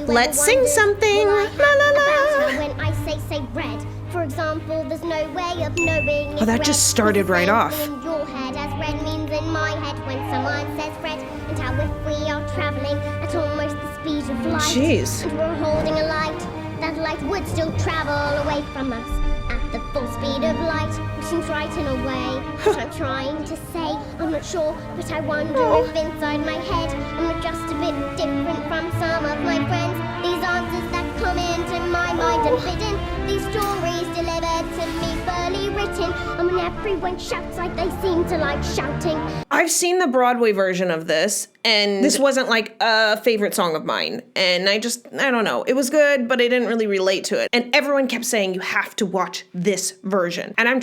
Let's sing something. La la la. When I say red, for example, there's no way of knowing. Oh, that just started right off. In your head, as red means in my head when someone says red, and how if we are traveling at almost the speed of light, Jeez. and we're holding a light, that light would still travel away from us at the full speed of light, which seems right in a way. What I'm trying to say, I'm not sure, but I wonder if inside my head I'm not just a bit different from some of my friends. These answers that come into my mind unbidden, these stories delivered to me fully written. And when everyone shouts like they seem to like shouting. I've seen the Broadway version of this, and this wasn't like a favorite song of mine. And I don't know. It was good, but I didn't really relate to it. And everyone kept saying, you have to watch this version. And I'm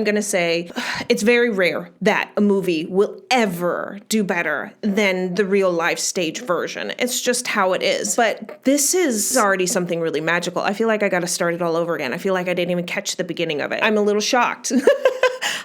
gonna say, it's very rare that a movie will ever do better than the real life stage version. It's just how it is. But this is already something really magical. I feel like I gotta start it all over again. I feel like I didn't even catch the beginning of it. I'm a little shocked.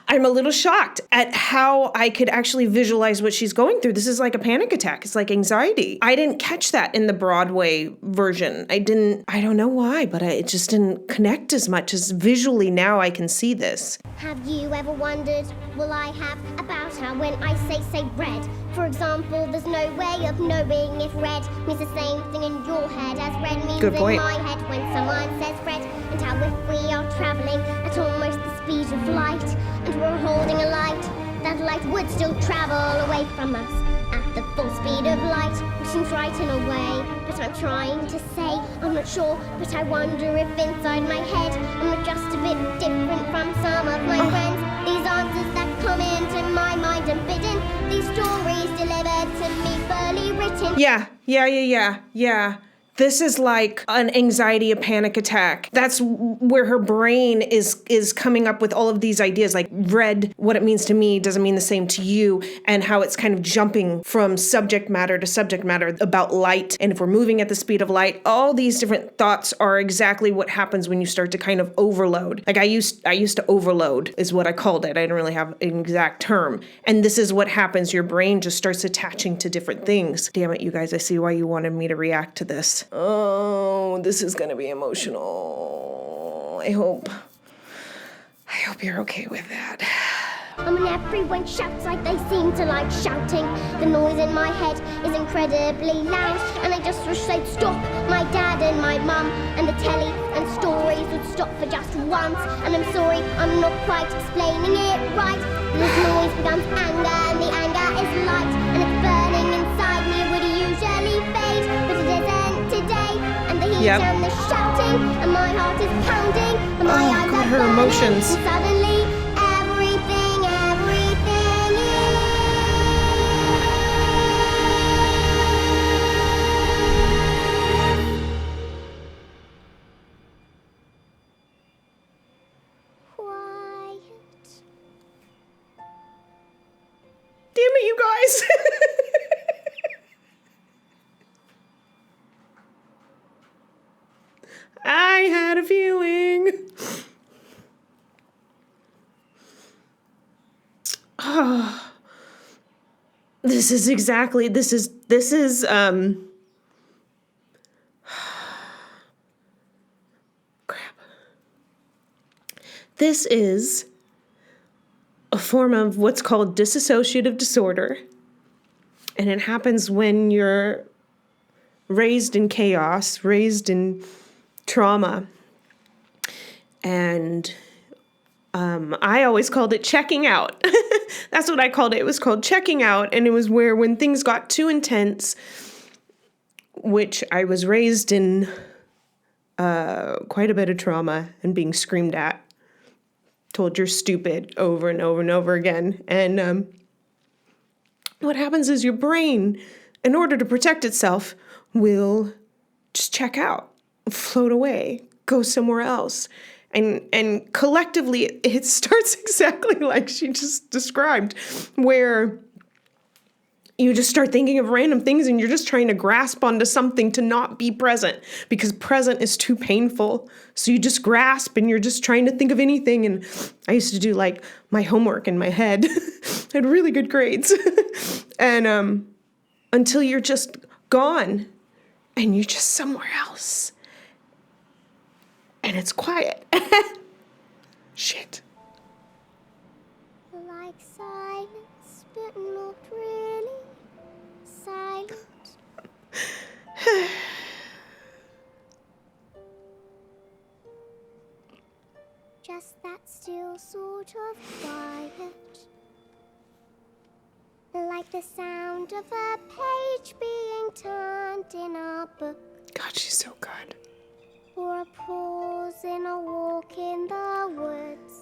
I'm a little shocked at how I could actually visualize what she's going through. This is like a panic attack. It's like anxiety. I didn't catch that in the Broadway version. I don't know why, but it just didn't connect as much as visually now I can see this. Have you ever wondered, well I have, about how when I say red, for example, there's no way of knowing if red means the same thing in your head as red means Good point. in my head when someone says red, and how if we are traveling at almost the speed of light, and we're holding a light, that light would still travel away from us at the full speed of light, which seems right in a way. But I'm trying to say, I'm not sure, but I wonder if inside my head I'm not just a bit different from some of my friends. These answers that come into my mind unbidden, these stories delivered to me fully written. Yeah. This is like an anxiety, a panic attack. That's where her brain is coming up with all of these ideas, like red, what it means to me doesn't mean the same to you, and how it's kind of jumping from subject matter to subject matter about light. And if we're moving at the speed of light, all these different thoughts are exactly what happens when you start to kind of overload. Like I used to overload is what I called it. I didn't really have an exact term. And this is what happens. Your brain just starts attaching to different things. Damn it, you guys, I see why you wanted me to react to this. Oh, this is gonna be emotional. I hope you're okay with that. And when everyone shouts like they seem to like shouting, the noise in my head is incredibly loud, and I just wish they'd stop. My dad and my mum and the telly and stories would stop for just once. And I'm sorry, I'm not quite explaining it right. This noise becomes anger, and the anger is light, and it's burning inside me. It would usually fade, but it isn't today. And the heat and the shouting, and my heart is pounding, and my eyes God, are her burning, emotions. and suddenly everything quiet. Damn it, you guys. I had a feeling. Oh, this is crap. This is a form of what's called dissociative disorder. And it happens when you're raised in chaos, raised in trauma. And I always called it checking out. That's what I called it. It was called checking out. And it was where when things got too intense, which I was raised in quite a bit of trauma and being screamed at, told you're stupid over and over and over again. And what happens is your brain, in order to protect itself, will just check out, float away, go somewhere else. And collectively, it starts exactly like she just described, where you just start thinking of random things and you're just trying to grasp onto something to not be present because present is too painful. So you just grasp and you're just trying to think of anything. And I used to do like my homework in my head. I had really good grades. And until you're just gone and you're just somewhere else. And it's quiet. Shit. Like silence, but not really silent. Just that still sort of quiet. Like the sound of a page being turned in a book. God, she's so good. Or a pause in a walk in the woods.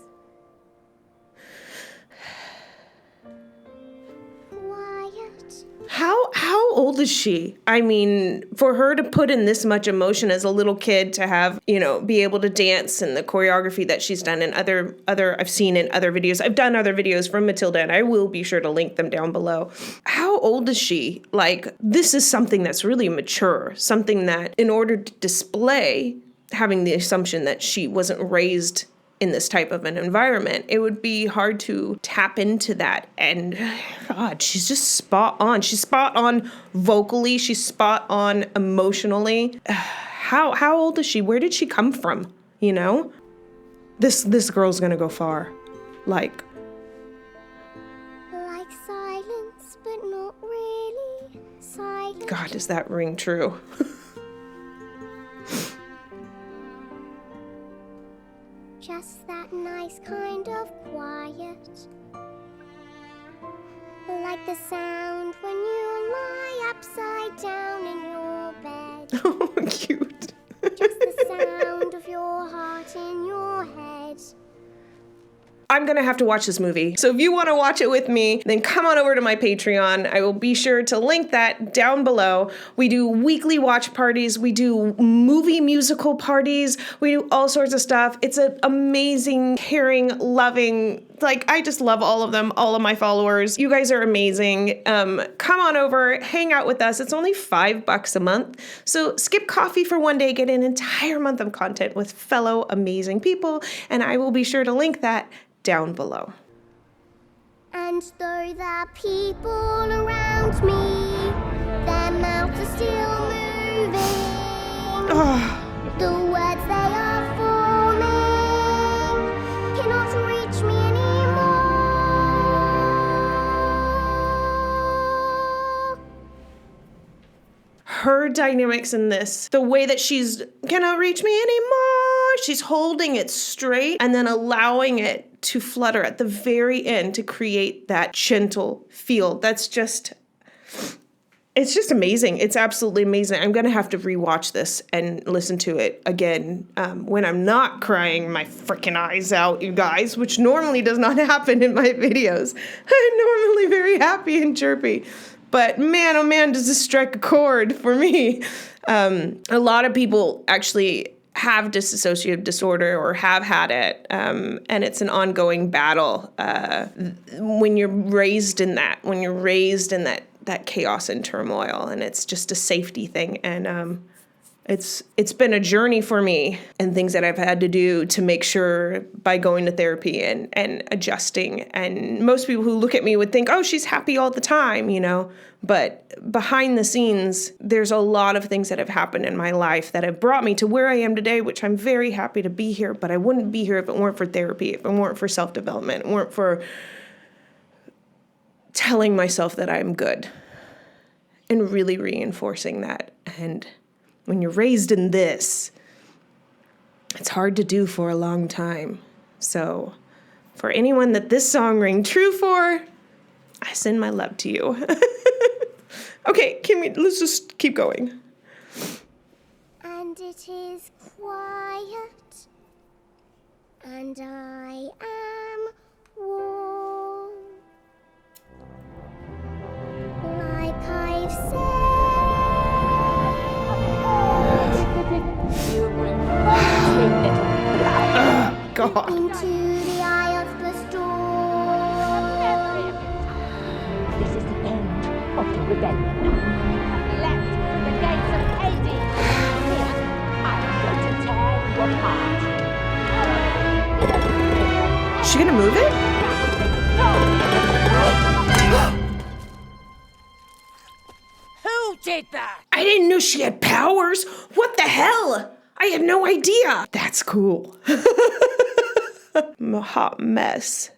Quiet. How old is she? I mean, for her to put in this much emotion as a little kid, to have, be able to dance, and the choreography that she's done in other I've seen in other videos. I've done other videos from Matilda, and I will be sure to link them down below. How old is she? Like, this is something that's really mature, something that, in order to display, having the assumption that she wasn't raised in this type of an environment, it would be hard to tap into that. And God, she's just spot on. She's spot on vocally. She's spot on emotionally. How old is she? Where did she come from? This girl's gonna go far. Like silence, but not really silent. God, does that ring true? Just that nice kind of quiet. Like the sound when you lie upside down in your bed. Oh, cute. Just the sound of your heart in your head. I'm going to have to watch this movie. So if you want to watch it with me, then come on over to my Patreon. I will be sure to link that down below. We do weekly watch parties. We do movie musical parties. We do all sorts of stuff. It's an amazing, caring, loving, I just love all of them, all of my followers. You guys are amazing. Come on over, hang out with us. It's only $5 a month. So skip coffee for one day, get an entire month of content with fellow amazing people. And I will be sure to link that down below. And though the people around me, their mouths are still moving, the words they are forming cannot reach me anymore. Her dynamics in this, the way that she's cannot reach me anymore, she's holding it straight and then allowing it to flutter at the very end to create that gentle feel. It's just amazing. It's absolutely amazing. I'm going to have to rewatch this and listen to it again when I'm not crying my freaking eyes out, you guys, which normally does not happen in my videos. I'm normally very happy and chirpy. But man, oh man, does this strike a chord for me. A lot of people actually have dissociative disorder or have had it, and it's an ongoing battle when you're raised in that chaos and turmoil, and it's just a safety thing. And it's been a journey for me, and things that I've had to do to make sure by going to therapy and adjusting. And most people who look at me would think, oh, she's happy all the time, but behind the scenes, there's a lot of things that have happened in my life that have brought me to where I am today, which I'm very happy to be here, but I wouldn't be here if it weren't for therapy, if it weren't for self-development, if it weren't for telling myself that I'm good and really reinforcing that. And when you're raised in this, it's hard to do for a long time. So for anyone that this song rang true for, I send my love to you. Okay, let's just keep going. And it is quiet, and I am warm. Like I've said. God. Into the eye of the storm. This is the end of the rebellion. Left the gates of Hades. Here, I'm going to tear you apart. Is she gonna move it? Who did that? I didn't know she had powers. What the hell? I had no idea. That's cool. I'm a hot mess.